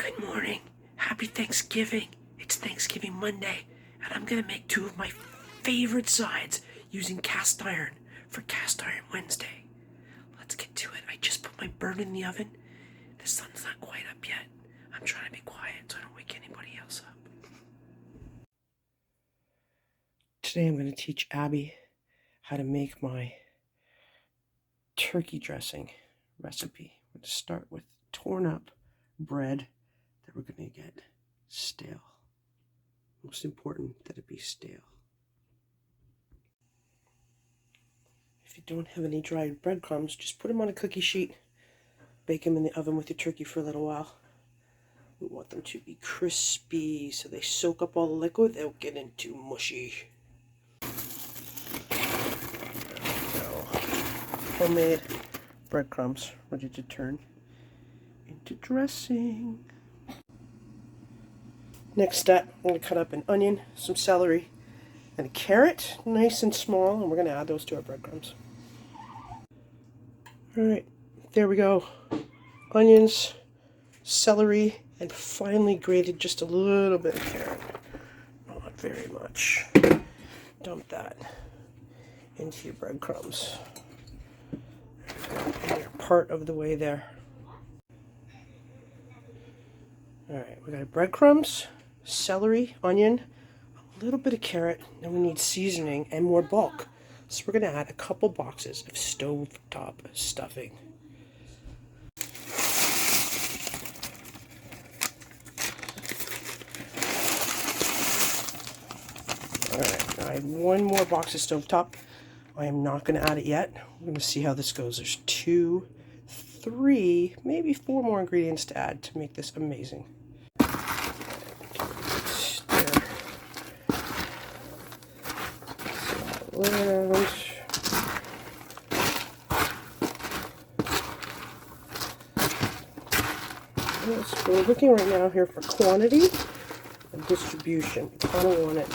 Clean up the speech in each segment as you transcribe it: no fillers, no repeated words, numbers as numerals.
Good morning. Happy Thanksgiving. It's Thanksgiving Monday, and I'm gonna make two of my favorite sides using cast iron for Cast Iron Wednesday. Let's get to it. I just put my bird in the oven. The sun's not quite up yet. I'm trying to be quiet so I don't wake anybody else up. Today I'm going to teach Abby how to make my turkey dressing recipe. I'm going to start with torn up bread that we're going to get stale. Most important that it be stale. If you don't have any dried breadcrumbs, just put them on a cookie sheet. Bake them in the oven with your turkey for a little while. We want them to be crispy so they soak up all the liquid. They don't get into mushy. Homemade breadcrumbs ready to turn into dressing. Next step, I'm going to cut up an onion, some celery, and a carrot, nice and small, and we're going to add those to our breadcrumbs. Alright, there we go. Onions, celery, and finely grated just a little bit of carrot. Not very much. Dump that into your breadcrumbs. And you're part of the way there. Alright, we got breadcrumbs, celery, onion, a little bit of carrot, then we need seasoning and more bulk. So we're going to add a couple boxes of stovetop stuffing. Alright, I have one more box of stovetop. I am not going to add it yet. We're going to see how this goes. There's 2, 3, maybe 4 more ingredients to add to make this amazing. Around. Yes, we're looking right now here for quantity and distribution. You kind of want it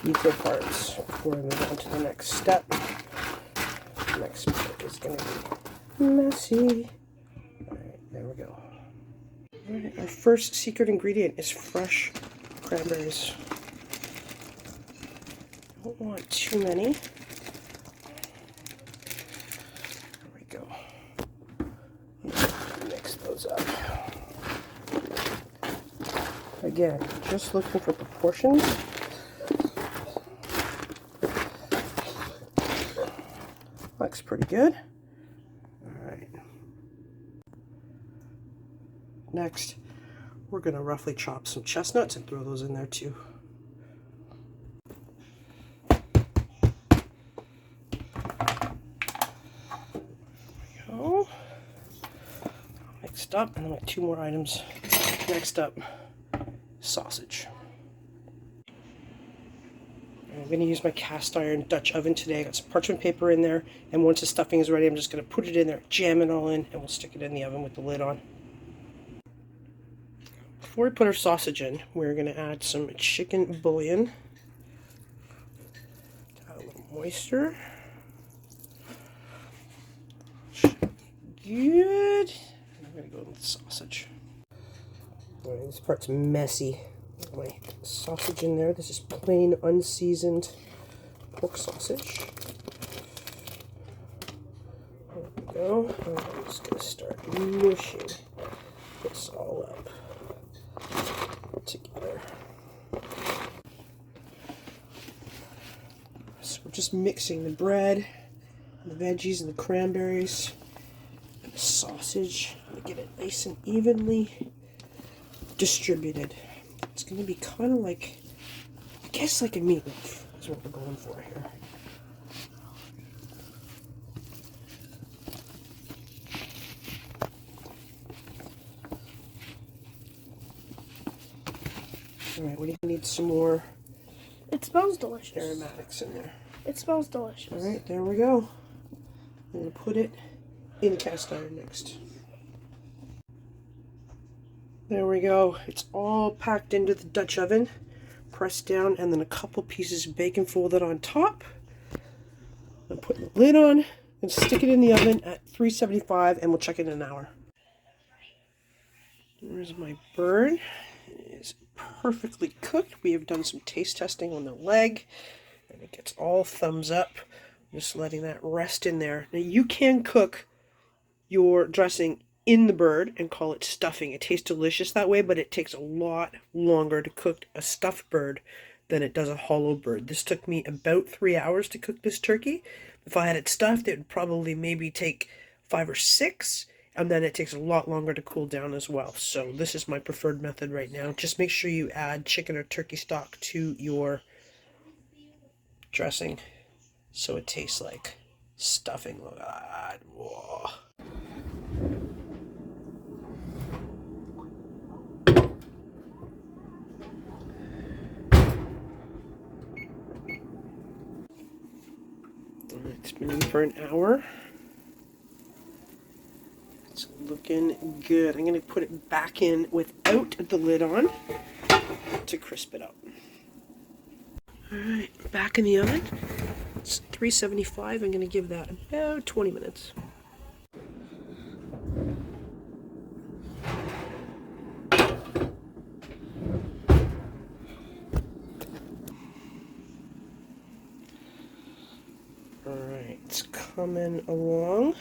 equal parts before we move on to the next step. The next part is going to be messy. Alright, there we go. Alright, our first secret ingredient is fresh cranberries. Don't want too many. There we go. Mix those up. Again, just looking for proportions. Looks pretty good. Alright. Next, we're going to roughly chop some chestnuts and throw those in there too. Mixed up, and then like 2 more items. Next up, sausage. I'm going to use my cast iron Dutch oven today. I got some parchment paper in there, and once the stuffing is ready, I'm just going to put it in there, jam it all in, and we'll stick it in the oven with the lid on. Before we put our sausage in, we're going to add some chicken bouillon to add a little moisture. Good. I'm going to go with the sausage. Alright, this part's messy. My sausage in there. This is plain unseasoned pork sausage. There we go. And I'm just going to start mushing this all up together. So we're just mixing the bread, the veggies, and the cranberries. Sausage to get it nice and evenly distributed. It's going to be kind of like, I guess, like a meatloaf is what we're going for here. Alright, we need some more. It smells delicious. Aromatics in there. It smells delicious. Alright, there we go. I'm going to put it in cast iron next. There we go. It's all packed into the Dutch oven, pressed down, and then a couple pieces of bacon folded on top. I'm putting the lid on and stick it in the oven at 375, and we'll check it in an hour. There's my bird. It is perfectly cooked. We have done some taste testing on the leg, and it gets all thumbs up. Just letting that rest in there. Now you can cook your dressing in the bird and call it stuffing. It tastes delicious that way, but it takes a lot longer to cook a stuffed bird than it does a hollow bird. This took me about 3 hours to cook this turkey. If I had it stuffed, it would probably maybe take 5 or 6, and then it takes a lot longer to cool down as well. So this is my preferred method right now. Just make sure you add chicken or turkey stock to your dressing so it tastes like stuffing. Look at that. Whoa. It's been in for an hour. It's looking good. I'm going to put it back in without the lid on to crisp it up. Alright, back in the oven. It's 375. I'm going to give that about 20 minutes. Alright, it's coming along.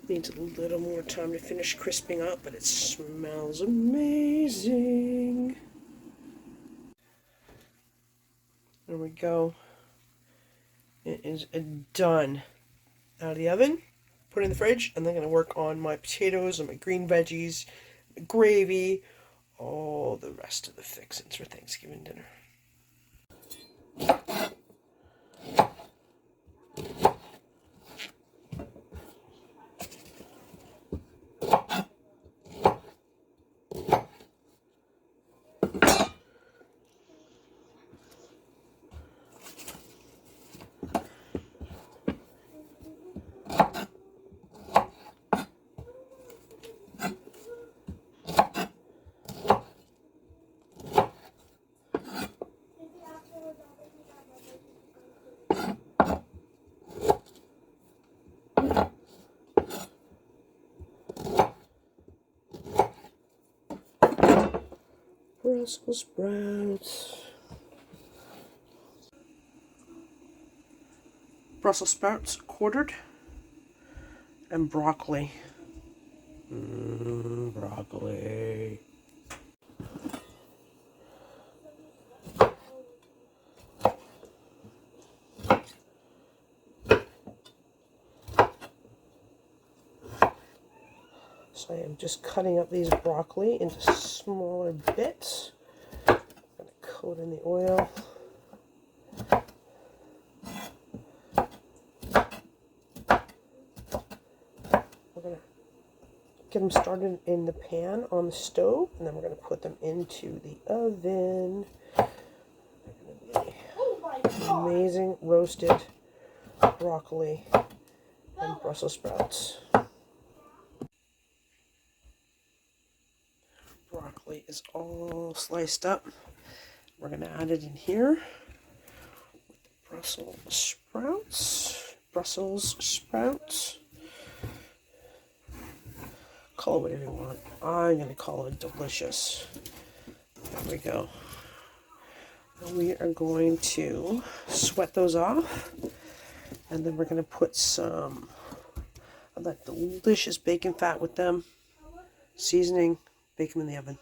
Needs a little more time to finish crisping up, but it smells amazing. There we go. It is done. Out of the oven, put it in the fridge, and then I'm going to work on my potatoes and my green veggies, my gravy, all the rest of the fixings for Thanksgiving dinner. Brussels sprouts. Brussels sprouts quartered. And broccoli. Broccoli. So I am just cutting up these broccoli into smaller bits. I'm going to coat in the oil. We're going to get them started in the pan on the stove, and then we're going to put them into the oven. They're going to be amazing roasted broccoli and Brussels sprouts. Broccoli is all sliced up. We're going to add it in here with the Brussels sprouts. Call it whatever you want. I'm going to call it delicious. There we go. And we are going to sweat those off, and then we're going to put some of that delicious bacon fat with them, seasoning, bake them in the oven.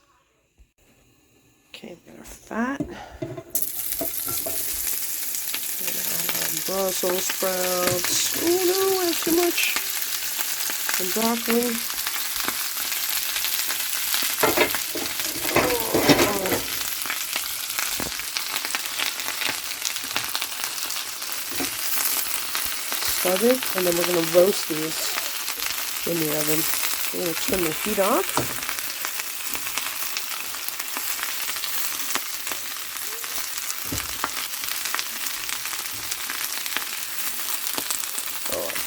Okay, we've got our fat. We're going to add our Brussels sprouts. Oh no, I have too much. And broccoli. Started, and then we're going to roast these in the oven. We're going to turn the heat off.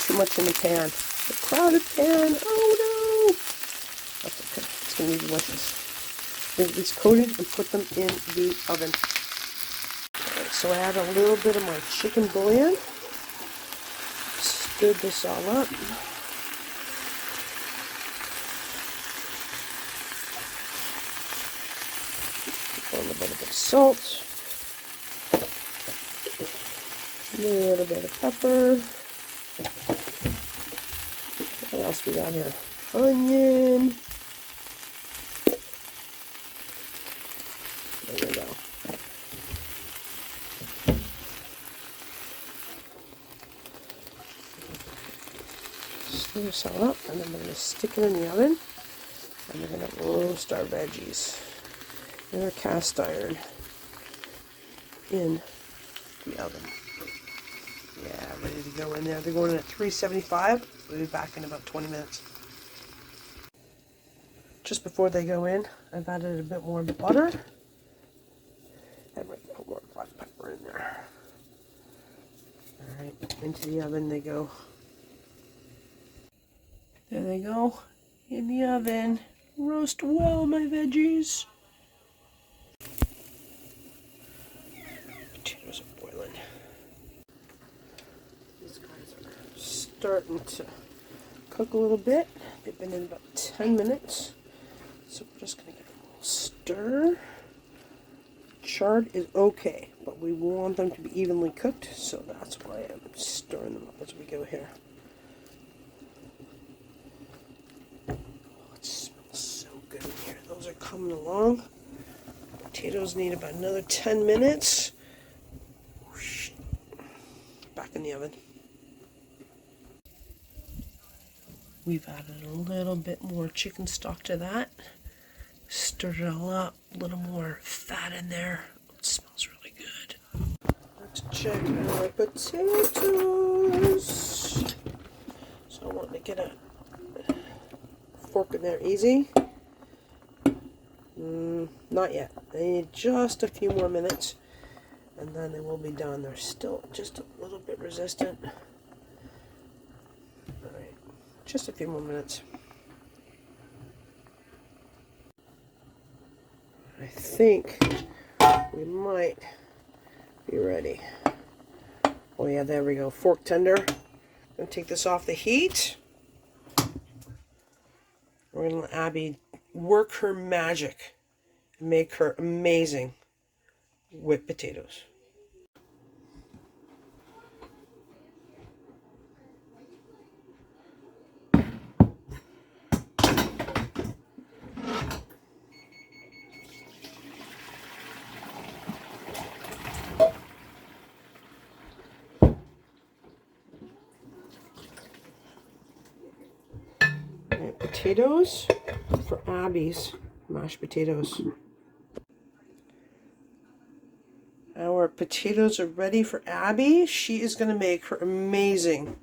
Too much in the pan. The crowded pan. Oh no! That's okay. It's going to be delicious. Get these coated and put them in the oven. Okay, so I add a little bit of my chicken bouillon. Stir this all up. salt, a little bit of pepper. What else we got here? Onion. There we go. Stir this all up, and then we're going to stick it in the oven, and we're going to roast our veggies in our cast iron in the oven. Yeah, ready to go in there. They're going in at 375. We'll be back in about 20 minutes. Just before they go in, I've added a bit more butter. And we're going to put more black pepper in there. Alright, into the oven they go. There they go. In the oven. Roast well, my veggies. Potatoes are boiling. These guys are starting to cook a little bit. They've been in about 10 minutes. So we're just going to give them a little stir. Chard is okay, but we want them to be evenly cooked, so that's why I'm stirring them up as we go here. Oh, it smells so good in here. Those are coming along. Potatoes need about another 10 minutes. Whoosh. Back in the oven. We've added a little bit more chicken stock to that. Stirred it all up. A little more fat in there. It smells really good. Let's check our potatoes. So I want to get a fork in there easy. Not yet. They need just a few more minutes, and then they will be done. They're still just a little bit resistant. Alright, just a few more minutes. I think we might be ready. Oh yeah, there we go. Fork tender. I'm going to take this off the heat. We're going to let Abby work her magic and make her amazing whipped potatoes. Potatoes for Abby's mashed potatoes. Our potatoes are ready for Abby. She is going to make her amazing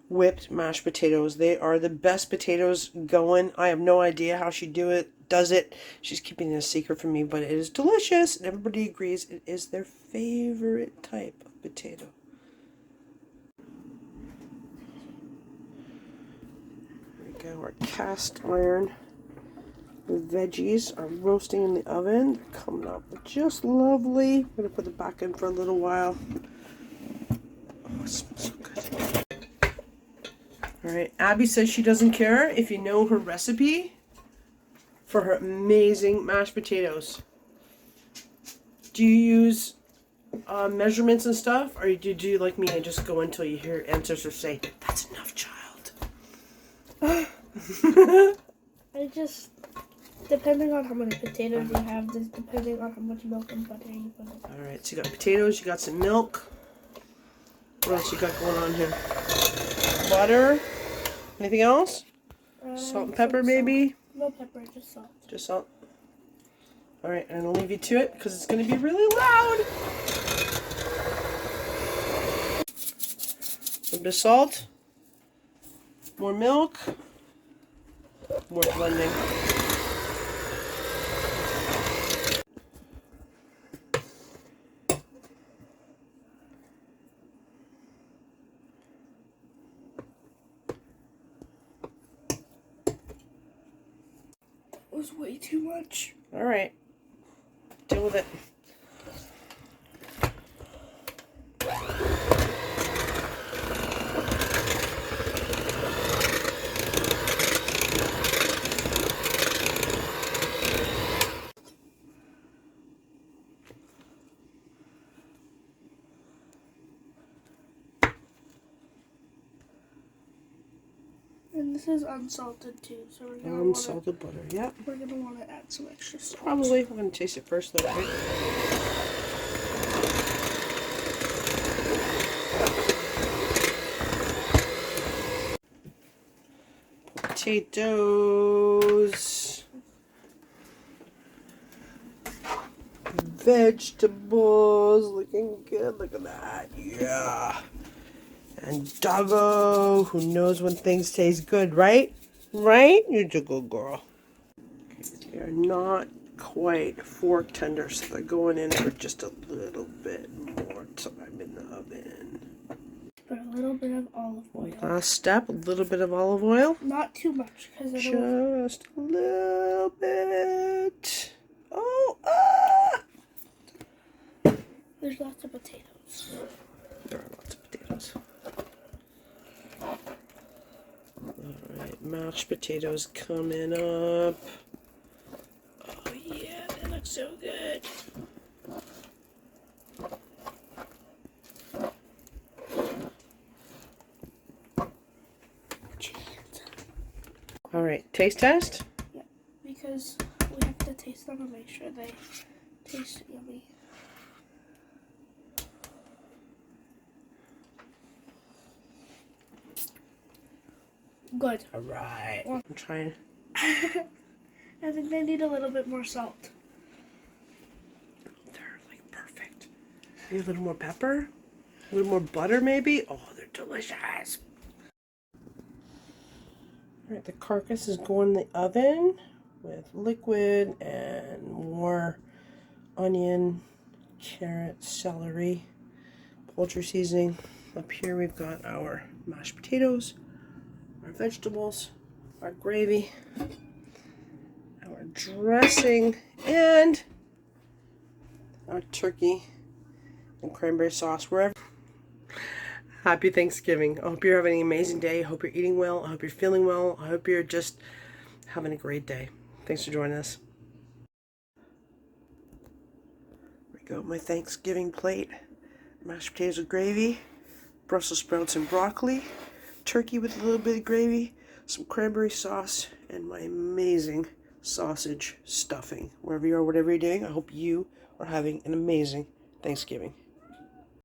whipped mashed potatoes. They are the best potatoes going. I have no idea how she does it. She's keeping it a secret from me, but it is delicious, and everybody agrees it is their favorite type of potato. Our cast iron veggies are roasting in the oven. They're coming up just lovely. I'm going to put it back in for a little while. Oh, it smells so good. Alright, Abby says she doesn't care if you know her recipe for her amazing mashed potatoes. Do you use measurements and stuff, or do you like me and just go until you hear ancestors say, "That's enough, child"? I just, depending on how many potatoes you have, just depending on how much milk and butter you put in. Alright, so you got potatoes, you got some milk. What else you got going on here? Butter. Anything else? Salt and pepper, maybe? No pepper, just salt. Just salt. Alright, I'm going to leave you to it because it's going to be really loud. A little bit of salt. More milk. More blending. That was way too much. Alright. Deal with it. This is unsalted too, so we're gonna Unsalted butter, yep. We're gonna want to add some extra salt. Probably. We're gonna taste it first, though, right? Potatoes. Vegetables. Looking good. Look at that. Yeah. And Doggo, who knows when things taste good, right? Right? You're a good girl. Okay, they are not quite fork tender, so they're going in for just a little bit more time in the oven. Put a little bit of olive oil. Last step, a little bit of olive oil. Not too much, because Just a little bit. Oh, there's lots of potatoes. There are lots of potatoes. Alright, mashed potatoes coming up. Oh yeah, they look so good. Alright, taste test? Yeah, because we have to taste them and make sure they taste yummy. Good. Alright. I'm trying. I think they need a little bit more salt. They're like perfect. Maybe a little more pepper? A little more butter maybe? Oh, they're delicious. Alright, the carcass is going in the oven with liquid and more onion, carrot, celery, poultry seasoning. Up here we've got our mashed potatoes, our vegetables, our gravy, our dressing, and our turkey and cranberry sauce. Wherever. Happy Thanksgiving. I hope you're having an amazing day. I hope you're eating well. I hope you're feeling well. I hope you're just having a great day. Thanks for joining us. There we go. My Thanksgiving plate. Mashed potatoes with gravy, Brussels sprouts and broccoli, turkey with a little bit of gravy, some cranberry sauce, and my amazing sausage stuffing. Wherever you are, whatever you're doing, I hope you are having an amazing Thanksgiving.